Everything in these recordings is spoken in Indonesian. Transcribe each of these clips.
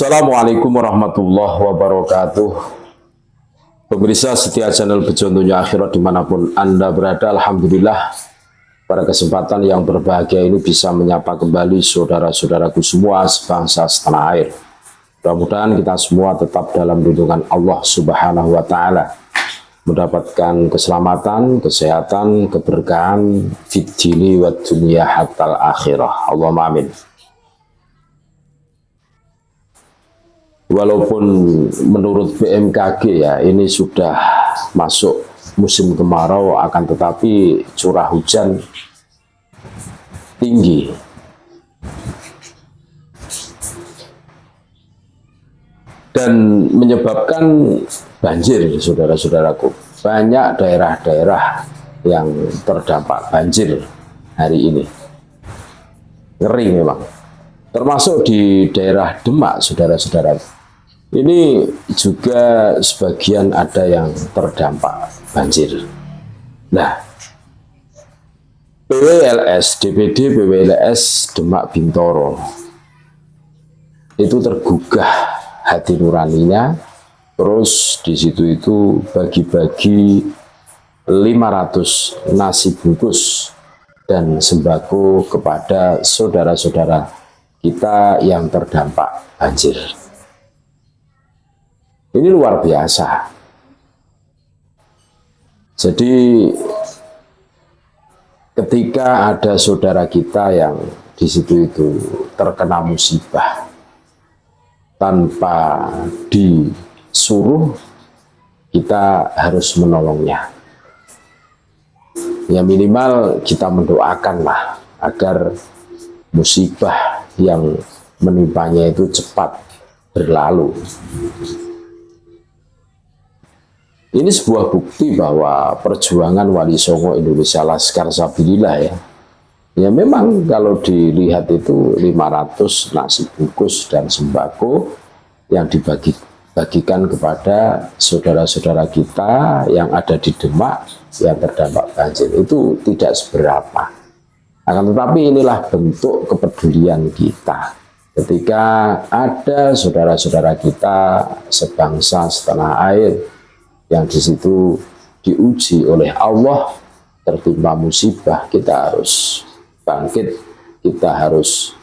Assalamualaikum warahmatullahi wabarakatuh. Pemirsa setia channel Bejontunya Akhirat dimanapun Anda berada, Alhamdulillah pada kesempatan yang berbahagia ini bisa menyapa kembali saudara-saudaraku semua sebangsa setanah air. Mudah-mudahan kita semua tetap dalam lindungan Allah Subhanahu wa Ta'ala, mendapatkan keselamatan, kesehatan, keberkahan fid dini wa dunya hatta akhirah. Allahumma amin. Walaupun menurut BMKG ya ini sudah masuk musim kemarau, akan tetapi curah hujan tinggi. Dan menyebabkan banjir, saudara-saudaraku. Banyak daerah-daerah yang terdampak banjir hari ini. Ngeri memang. Termasuk di daerah Demak, saudara-saudara. Ini juga sebagian ada yang terdampak banjir. Nah, PWLS, DPD PWLS Demak Bintoro itu tergugah hati nuraninya, terus di situ itu bagi-bagi 500 nasi bungkus dan sembako kepada saudara-saudara kita yang terdampak banjir. Ini luar biasa. Jadi ketika ada saudara kita yang di situ itu terkena musibah tanpa disuruh, kita harus menolongnya. Ya minimal kita mendoakanlah agar musibah yang menimpanya itu cepat berlalu. Ini sebuah bukti bahwa perjuangan Wali Songo Indonesia Laskar Sabilillah ya. Ya memang kalau dilihat itu 500 nasi bungkus dan sembako yang dibagikan kepada saudara-saudara kita yang ada di Demak yang terdampak banjir itu tidak seberapa. Akan tetapi inilah bentuk kepedulian kita. Ketika ada saudara-saudara kita sebangsa setanah air yang di situ diuji oleh Allah, tertimpa musibah, kita harus bangkit, kita harus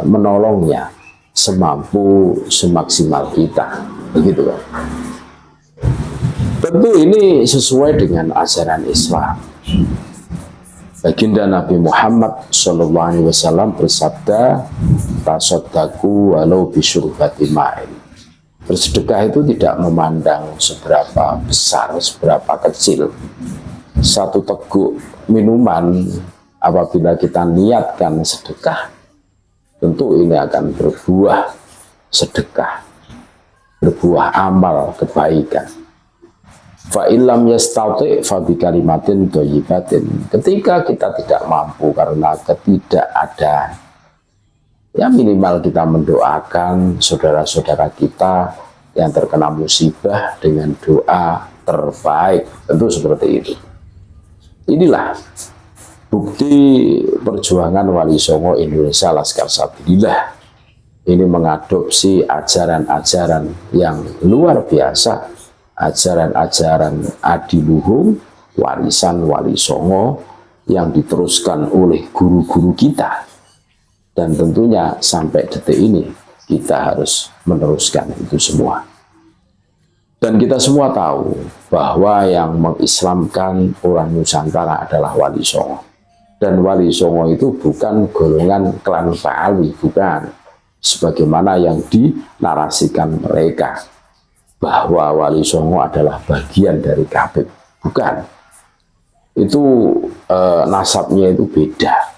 menolongnya semampu semaksimal kita, begitu kan? Tentu ini sesuai dengan ajaran Islam. Baginda Nabi Muhammad SAW bersabda, "Tasaddaku walau bisyurbati ma'in." Bersedekah itu tidak memandang seberapa besar, seberapa kecil. Satu teguk minuman apabila kita niatkan sedekah, tentu ini akan berbuah sedekah, berbuah amal kebaikan. Fa illam yastati fa bi kalimatin thayyibatin. Ketika kita tidak mampu karena ketidakadaan, ya minimal kita mendoakan saudara-saudara kita yang terkena musibah dengan doa terbaik. Tentu seperti itu. Inilah bukti perjuangan Wali Songo Indonesia Laskar Sabilillah. Ini mengadopsi ajaran-ajaran yang luar biasa, ajaran-ajaran adiluhung, warisan Wali Songo yang diteruskan oleh guru-guru kita. Dan tentunya sampai detik ini kita harus meneruskan itu semua. Dan kita semua tahu bahwa yang mengislamkan orang Nusantara adalah Wali Songo. Dan Wali Songo itu bukan golongan klan Ba'alwi, bukan. Sebagaimana yang dinarasikan mereka, bahwa Wali Songo adalah bagian dari Kabib. Bukan. Itu nasabnya itu beda.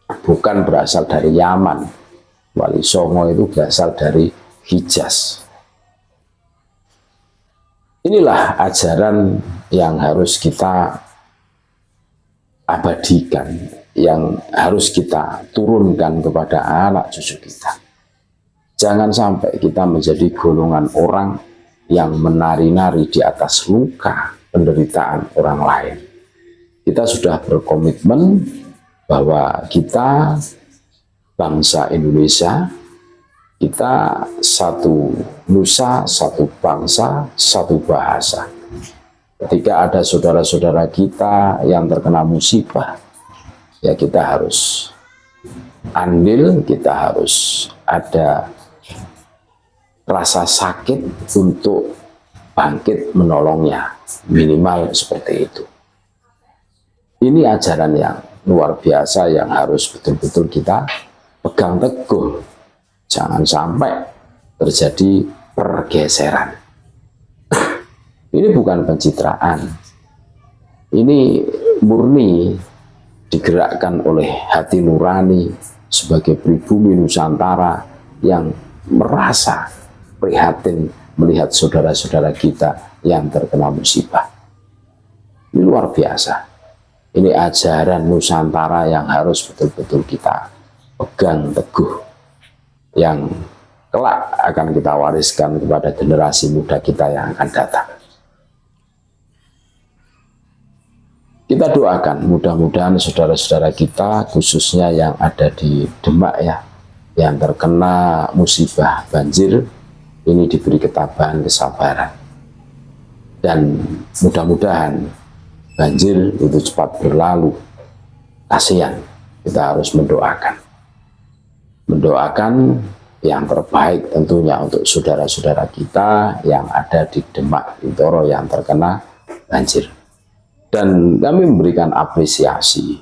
Bukan berasal dari Yaman. Wali Songo itu berasal dari Hijaz. Inilah ajaran yang harus kita abadikan, yang harus kita turunkan kepada anak cucu kita. Jangan sampai kita menjadi golongan orang yang menari-nari di atas luka penderitaan orang lain. Kita sudah berkomitmen bahwa kita bangsa Indonesia Kita satu nusa, satu bangsa, satu bahasa. Ketika ada saudara-saudara kita yang terkena musibah, ya kita harus andil, kita harus ada rasa sakit untuk bangkit menolongnya, minimal seperti itu. Ini ajaran yang luar biasa yang harus betul-betul kita pegang teguh. Jangan sampai terjadi pergeseran. Ini bukan pencitraan. Ini murni digerakkan oleh hati nurani sebagai pribumi Nusantara yang merasa prihatin melihat saudara-saudara kita yang terkena musibah. Ini luar biasa. Ini ajaran Nusantara yang harus betul-betul kita pegang teguh, yang kelak akan kita wariskan kepada generasi muda kita yang akan datang. Kita doakan mudah-mudahan saudara-saudara kita, khususnya yang ada di Demak ya, yang terkena musibah banjir, ini diberi ketabahan, kesabaran. Dan mudah-mudahan banjir itu cepat berlalu. Kasihan, kita harus mendoakan. Mendoakan yang terbaik tentunya untuk saudara-saudara kita yang ada di Demak, Bintoro yang terkena banjir. Dan kami memberikan apresiasi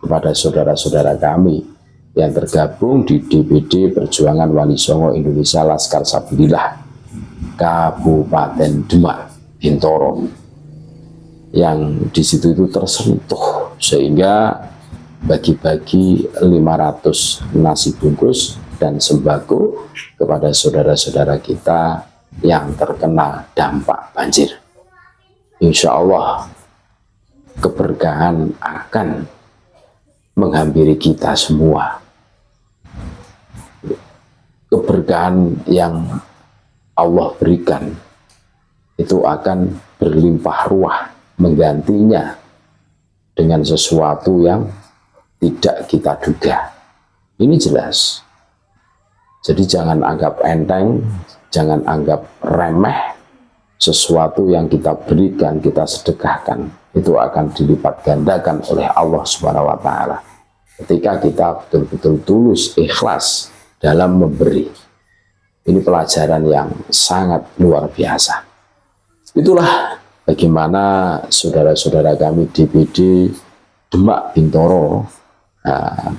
kepada saudara-saudara kami yang tergabung di DPD Perjuangan Wali Songo Indonesia Laskar Sabilillah Kabupaten Demak, Bintoro, yang di situ itu tersentuh sehingga bagi-bagi 500 nasi bungkus dan sembako kepada saudara-saudara kita yang terkena dampak banjir. Insya Allah keberkahan akan menghampiri kita semua. Keberkahan yang Allah berikan itu akan berlimpah ruah menggantinya dengan sesuatu yang tidak kita duga. Ini jelas. Jadi jangan anggap enteng, jangan anggap remeh. Sesuatu yang kita berikan, kita sedekahkan, itu akan dilipat gandakan oleh Allah Subhanahu wa Ta'ala. Ketika kita betul-betul tulus, ikhlas dalam memberi. Ini pelajaran yang sangat luar biasa. Itulah bagaimana saudara-saudara kami DPD Demak Bintoro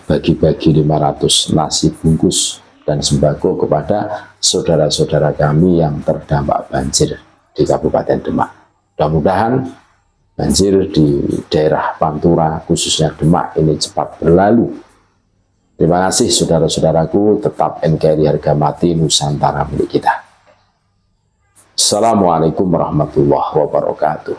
bagi-bagi 500 nasi bungkus dan sembako kepada saudara-saudara kami yang terdampak banjir di Kabupaten Demak. Mudah-mudahan banjir di daerah Pantura, khususnya Demak, ini cepat berlalu. Terima kasih saudara-saudaraku, tetap NKRI harga mati, Nusantara milik kita. Assalamualaikum warahmatullahi wabarakatuh.